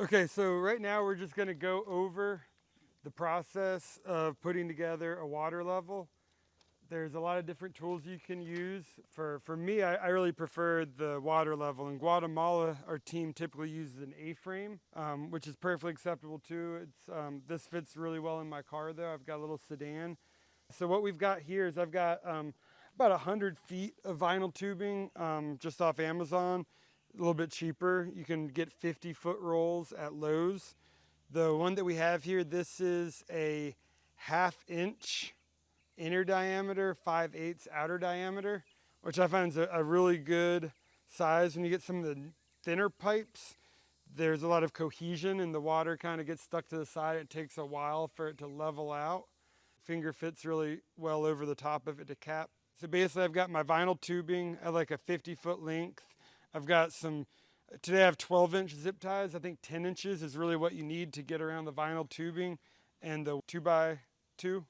Okay, so right now we're just gonna go over the process of putting together a water level. There's a lot of different tools you can use. For me, I really prefer the water level. In Guatemala, our team typically uses an A-frame, which is perfectly acceptable too. This fits really well in my car though. I've got a little sedan. So what we've got here is I've got about 100 feet of vinyl tubing just off Amazon, a little bit cheaper. You can get 50-foot rolls at Lowe's. The one that we have here, this is a 1/2 inch inner diameter, 5/8 outer diameter, which I find is a really good size. When you get some of the thinner pipes, there's a lot of cohesion and the water kind of gets stuck to the side. It takes a while for it to level out. Finger fits really well over the top of it to cap. So basically I've got my vinyl tubing at like a 50-foot length. I've got today I have 12-inch zip ties. I think 10 inches is really what you need to get around the vinyl tubing and the 2x2.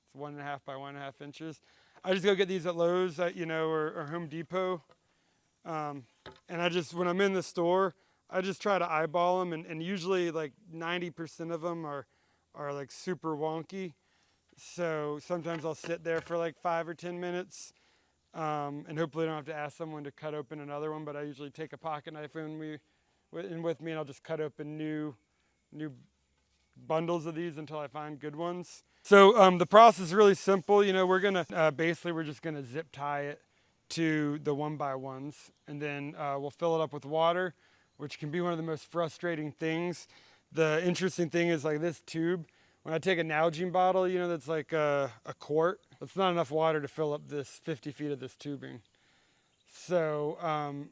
It's 1.5 by 1.5 inches. I just go get these at Lowe's, or Home Depot. And when I'm in the store, I just try to eyeball them, and usually like 90% of them are like super wonky. So sometimes I'll sit there for like 5 or 10 minutes, and hopefully I don't have to ask someone to cut open another one. But I usually take a pocket knife with me, and I'll just cut open new bundles of these until I find good ones. So the process is really simple. We're just gonna zip tie it to the 1x1s, and then we'll fill it up with water, which can be one of the most frustrating things. The interesting thing is like this tube, when I take a Nalgene bottle, that's like a quart, that's not enough water to fill up this 50 feet of this tubing. So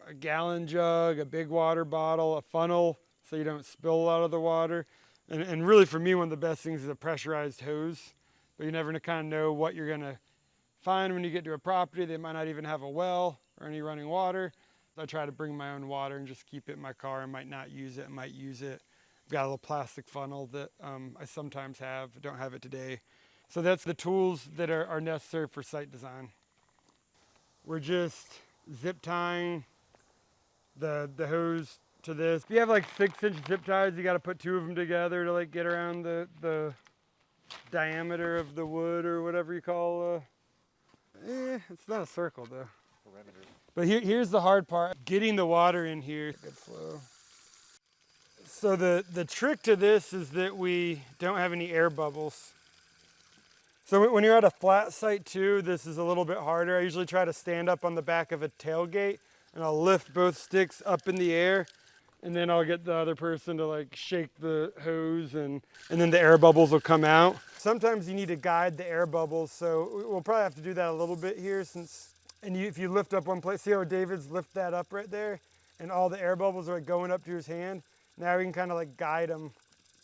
a gallon jug, a big water bottle, a funnel, so you don't spill a lot of the water. And really for me, one of the best things is a pressurized hose, but you never kind of know what you're gonna find when you get to a property. They might not even have a well or any running water. I try to bring my own water and just keep it in my car. I might not use it, I might use it. I've got a little plastic funnel that I sometimes have, don't have it today. So that's the tools that are necessary for site design. We're just zip tying the hose to this. If you have like 6-inch zip ties, you got to put 2 of them together to like get around the diameter of the wood or whatever you call. It's not a circle though. Perimeter. But here's the hard part: getting the water in here. Good flow. So the trick to this is that we don't have any air bubbles. So when you're at a flat site too, this is a little bit harder. I usually try to stand up on the back of a tailgate and I'll lift both sticks up in the air, and then I'll get the other person to like shake the hose, and then the air bubbles will come out. Sometimes you need to guide the air bubbles, so we'll probably have to do that a little bit here if you lift up one place, see how David's lift that up right there, and all the air bubbles are like going up to his hand. Now we can kind of like guide them,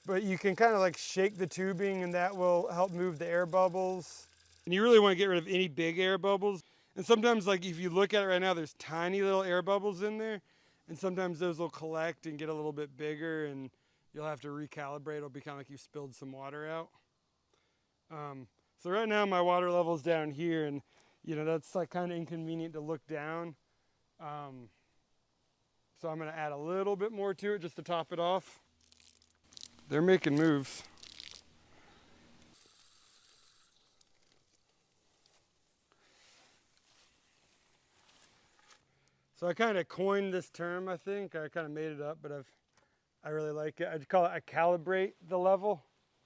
but you can kind of like shake the tubing and that will help move the air bubbles. And you really want to get rid of any big air bubbles. And sometimes, like if you look at it right now, there's tiny little air bubbles in there. And sometimes those will collect and get a little bit bigger, and you'll have to recalibrate. It'll be kind of like you spilled some water out. So right now my water level's down here, and that's like kind of inconvenient to look down. So I'm going to add a little bit more to it just to top it off. They're making moves. So I kind of coined this term, I think. I kind of made it up, but I really like it. I call it, I calibrate the level.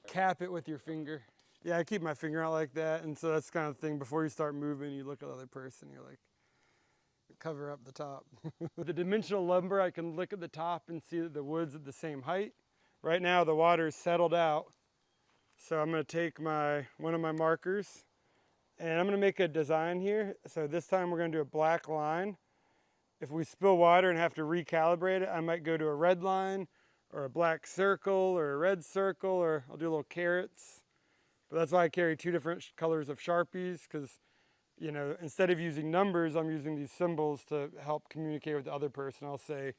Cap it with your finger. Yeah, I keep my finger out like that, and so that's kind of the thing. Before you start moving, you look at the other person, you're like, cover up the top. With the dimensional lumber, I can look at the top and see that the wood's at the same height. Right now, the water is settled out. So I'm gonna take one of my markers, and I'm gonna make a design here. So this time we're gonna do a black line. If we spill water and have to recalibrate it, I might go to a red line or a black circle or a red circle, or I'll do little carrots. But that's why I carry 2 different colors of Sharpies, because instead of using numbers, I'm using these symbols to help communicate with the other person. I'll say,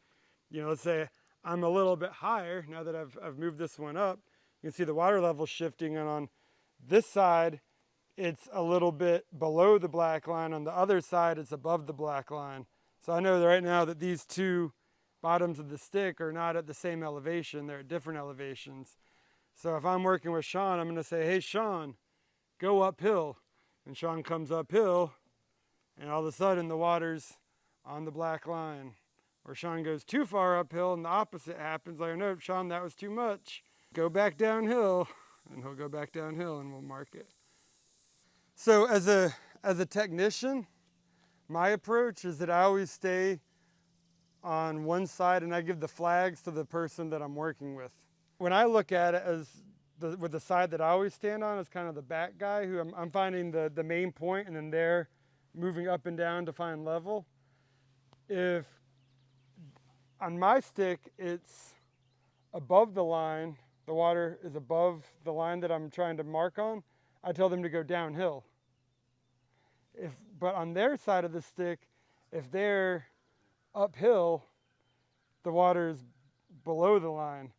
let's say I'm a little bit higher now that I've moved this one up. You can see the water level shifting, and on this side, it's a little bit below the black line. On the other side, it's above the black line. So I know that right now that these 2 bottoms of the stick are not at the same elevation, they're at different elevations. So if I'm working with Sean, I'm going to say, hey, Sean, go uphill. And Sean comes uphill, and all of a sudden the water's on the black line. Or Sean goes too far uphill and the opposite happens. Like, no, Sean, that was too much. Go back downhill. And he'll go back downhill and we'll mark it. So as a technician, my approach is that I always stay on one side and I give the flags to the person that I'm working with. When I look at it as with the side that I always stand on as kind of the back guy, who I'm finding the main point and then they're moving up and down to find level. If on my stick it's above the line, the water is above the line that I'm trying to mark on, I tell them to go downhill. But on their side of the stick, if they're uphill, the water is below the line.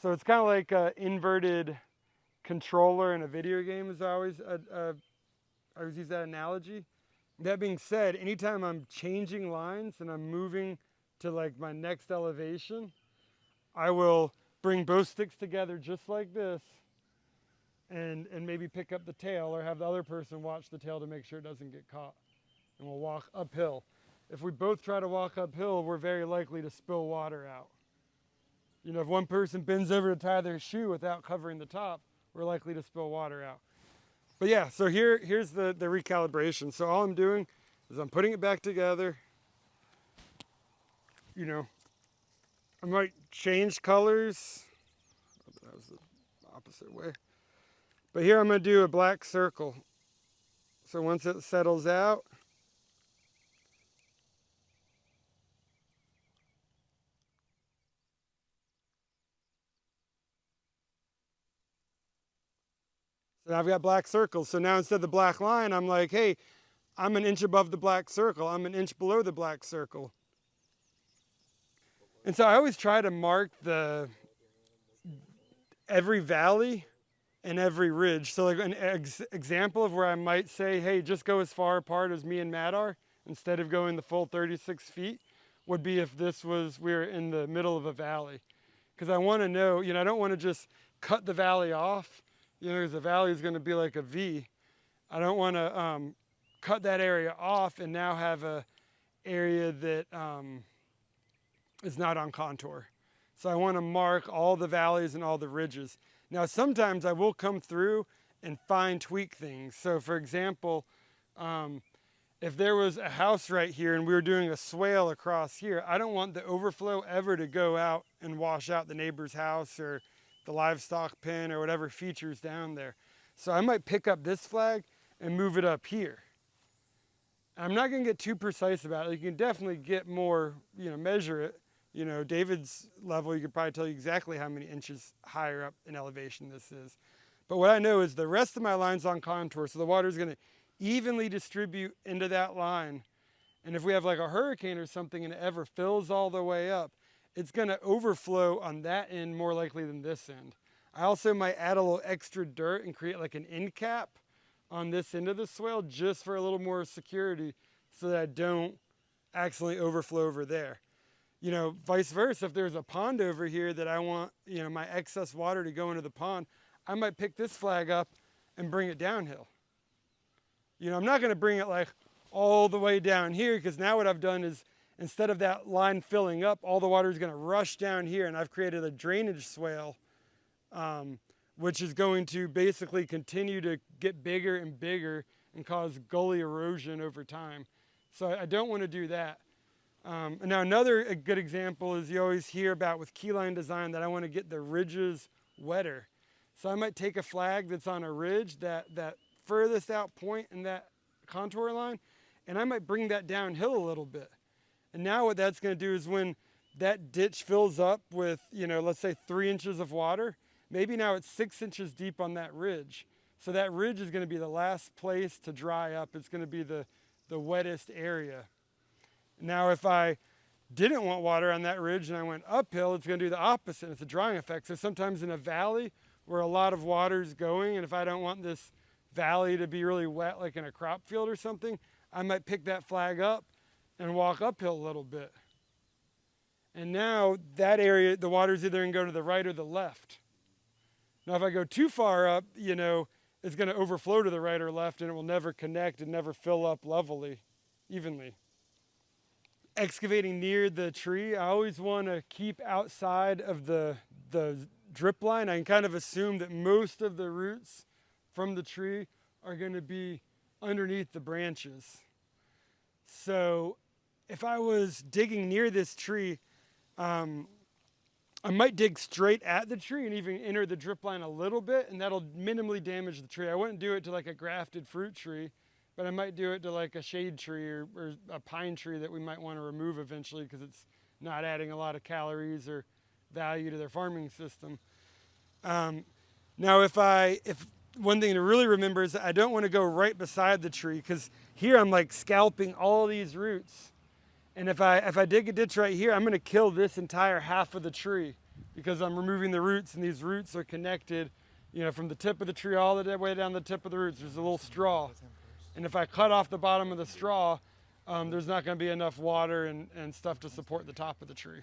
So it's kind of like an inverted controller in a video game is I always use that analogy. That being said, anytime I'm changing lines and I'm moving to like my next elevation, I will bring both sticks together just like this and maybe pick up the tail or have the other person watch the tail to make sure it doesn't get caught. And we'll walk uphill. If we both try to walk uphill, we're very likely to spill water out. You know, if one person bends over to tie their shoe without covering the top, we're likely to spill water out. But yeah, so here's the recalibration. So all I'm doing is I'm putting it back together. You know, I might change colors. That was the opposite way. But here I'm going to do a black circle. So once it settles out, so I've got black circles. So now instead of the black line, I'm like, hey, I'm an inch above the black circle. I'm an inch below the black circle. And so I always try to mark every valley and every ridge. So like an example of where I might say, hey, just go as far apart as me and Matt are instead of going the full 36 feet would be if we were in the middle of a valley. Because I want to know, I don't want to just cut the valley off, because the valley is going to be like a V. I don't want to cut that area off and now have a area that is not on contour. So I want to mark all the valleys and all the ridges. Now sometimes I will come through and fine tweak things. So for example, if there was a house right here and we were doing a swale across here, I don't want the overflow ever to go out and wash out the neighbor's house or the livestock pen or whatever features down there. So I might pick up this flag and move it up here. I'm not going to get too precise about it. You can definitely get more, measure it. David's level, you could probably tell you exactly how many inches higher up in elevation this is. But what I know is the rest of my line's on contour, so the water is going to evenly distribute into that line. And if we have like a hurricane or something and it ever fills all the way up, it's going to overflow on that end more likely than this end. I also might add a little extra dirt and create like an end cap on this end of the swale just for a little more security so that I don't accidentally overflow over there. Vice versa, if there's a pond over here that I want, my excess water to go into the pond, I might pick this flag up and bring it downhill. I'm not going to bring it like all the way down here because now what I've done is instead of that line filling up, all the water is going to rush down here and I've created a drainage swale, which is going to basically continue to get bigger and bigger and cause gully erosion over time. So I don't want to do that. And now another good example is you always hear about with keyline design that I want to get the ridges wetter. So I might take a flag that's on a ridge, that furthest out point in that contour line, and I might bring that downhill a little bit. And now what that's going to do is when that ditch fills up with, let's say 3 inches of water, maybe now it's 6 inches deep on that ridge. So that ridge is going to be the last place to dry up. It's going to be the wettest area. Now, if I didn't want water on that ridge and I went uphill, it's going to do the opposite. It's a drying effect. So sometimes in a valley where a lot of water is going, and if I don't want this valley to be really wet, like in a crop field or something, I might pick that flag up and walk uphill a little bit. And now that area, the water's either going to go to the right or the left. Now, if I go too far up, it's going to overflow to the right or left, and it will never connect and never fill up evenly. Excavating near the tree, I always want to keep outside of the drip line. I can kind of assume that most of the roots from the tree are going to be underneath the branches. So if I was digging near this tree, I might dig straight at the tree and even enter the drip line a little bit, and that'll minimally damage the tree. I wouldn't do it to like a grafted fruit tree, but I might do it to like a shade tree or a pine tree that we might want to remove eventually because it's not adding a lot of calories or value to their farming system. Now, if one thing to really remember is that I don't want to go right beside the tree, because here I'm like scalping all these roots. And if I dig a ditch right here, I'm going to kill this entire half of the tree because I'm removing the roots, and these roots are connected, from the tip of the tree all the way down the tip of the roots. There's a little straw. And if I cut off the bottom of the straw, there's not going to be enough water and stuff to support the top of the tree.